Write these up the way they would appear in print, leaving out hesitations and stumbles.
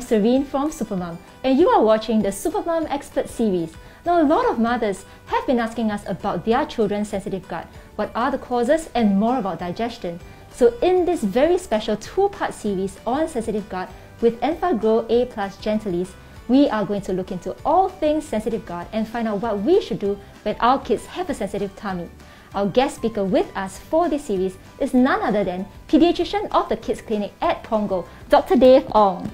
Serene from SuperMom, and you are watching the SuperMom Expert Series. Now, a lot of mothers have been asking us about their children's sensitive gut, what are the causes, and more about digestion. So in this very special two-part series on sensitive gut with Enfagrow A+ Gentlease, we are going to look into all things sensitive gut and find out what we should do when our kids have a sensitive tummy. Our guest speaker with us for this series is none other than pediatrician of the Kids Clinic at Punggol, Dr. Dave Ong.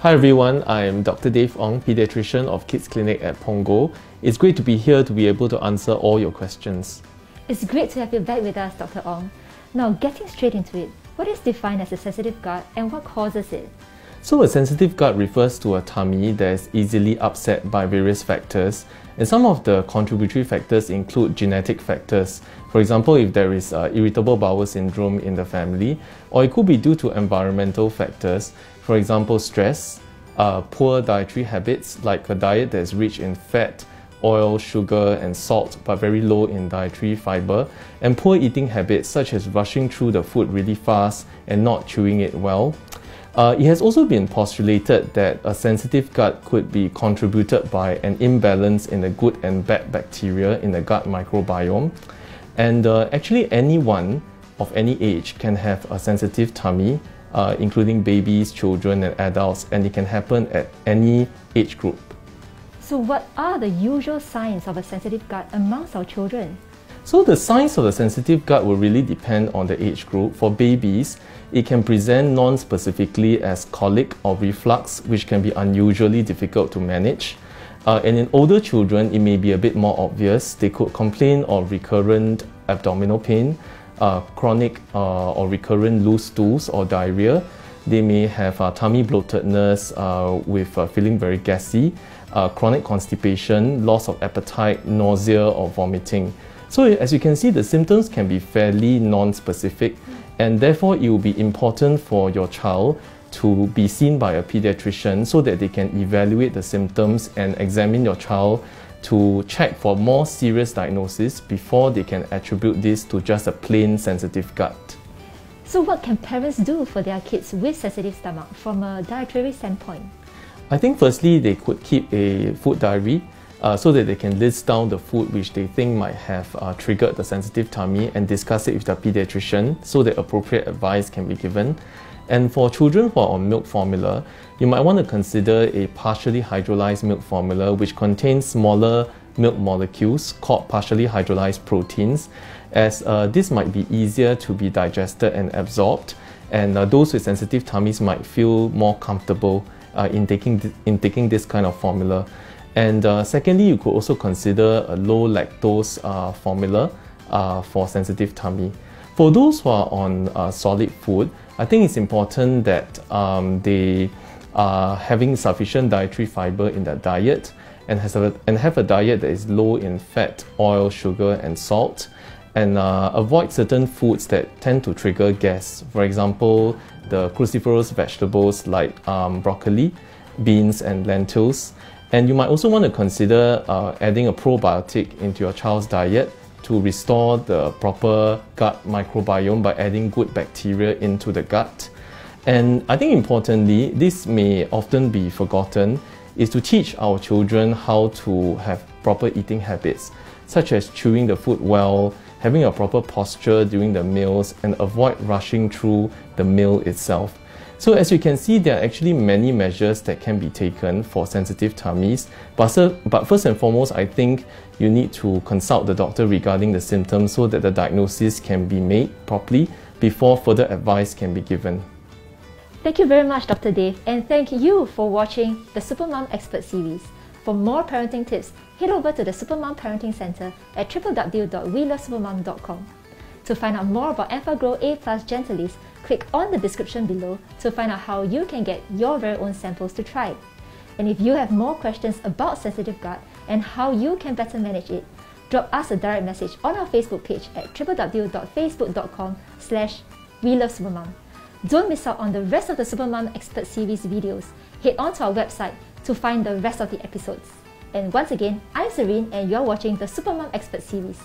Hi everyone, I am Dr. Dave Ong, pediatrician of Kids Clinic at Punggol. It's great to be here to be able to answer all your questions. It's great to have you back with us, Dr. Ong. Now, getting straight into it, what is defined as a sensitive gut and what causes it? So a sensitive gut refers to a tummy that is easily upset by various factors, and some of the contributory factors include genetic factors. For example, if there is irritable bowel syndrome in the family, or it could be due to environmental factors, for example stress, poor dietary habits like a diet that is rich in fat, oil, sugar and salt but very low in dietary fiber, and poor eating habits such as rushing through the food really fast and not chewing it well. It has also been postulated that a sensitive gut could be contributed by an imbalance in the good and bad bacteria in the gut microbiome. And actually anyone of any age can have a sensitive tummy, including babies, children and adults, and it can happen at any age group. So what are the usual signs of a sensitive gut amongst our children? So the signs of a sensitive gut will really depend on the age group. For babies, it can present non-specifically as colic or reflux, which can be unusually difficult to manage. And in older children, it may be a bit more obvious. They could complain of recurrent abdominal pain, chronic or recurrent loose stools or diarrhea. They may have tummy bloatedness with feeling very gassy, chronic constipation, loss of appetite, nausea or vomiting. So as you can see, the symptoms can be fairly non-specific, and therefore it will be important for your child to be seen by a pediatrician so that they can evaluate the symptoms and examine your child to check for more serious diagnosis before they can attribute this to just a plain sensitive gut. So what can parents do for their kids with sensitive stomach from a dietary standpoint? I think firstly they could keep a food diary so that they can list down the food which they think might have triggered the sensitive tummy and discuss it with their pediatrician so that appropriate advice can be given. And for children who are on milk formula, you might want to consider a partially hydrolyzed milk formula which contains smaller milk molecules called partially hydrolyzed proteins, as this might be easier to be digested and absorbed, and those with sensitive tummies might feel more comfortable in taking this kind of formula. And secondly, you could also consider a low lactose formula for sensitive tummy. For those who are on solid food, I think it's important that they are having sufficient dietary fiber in their diet and have a diet that is low in fat, oil, sugar and salt, and avoid certain foods that tend to trigger gas. For example, the cruciferous vegetables like broccoli, beans and lentils. And you might also want to consider adding a probiotic into your child's diet to restore the proper gut microbiome by adding good bacteria into the gut. And I think importantly, this may often be forgotten, is to teach our children how to have proper eating habits, such as chewing the food well, having a proper posture during the meals, and avoid rushing through the meal itself. So as you can see, there are actually many measures that can be taken for sensitive tummies, but first and foremost, I think you need to consult the doctor regarding the symptoms so that the diagnosis can be made properly before further advice can be given. Thank you very much, Dr. Dave, and thank you for watching the SuperMom Expert Series. For more parenting tips, head over to the SuperMom Parenting Center at www.welovesupermom.com. To find out more about Enfagrow A+ Gentlease, click on the description below to find out how you can get your very own samples to try. And if you have more questions about sensitive gut and how you can better manage it, drop us a direct message on our Facebook page at www.facebook.com/welovesupermom. Don't miss out on the rest of the SuperMom Expert Series videos. Head on to our website to find the rest of the episodes. And once again, I'm Serene and you're watching the SuperMom Expert Series.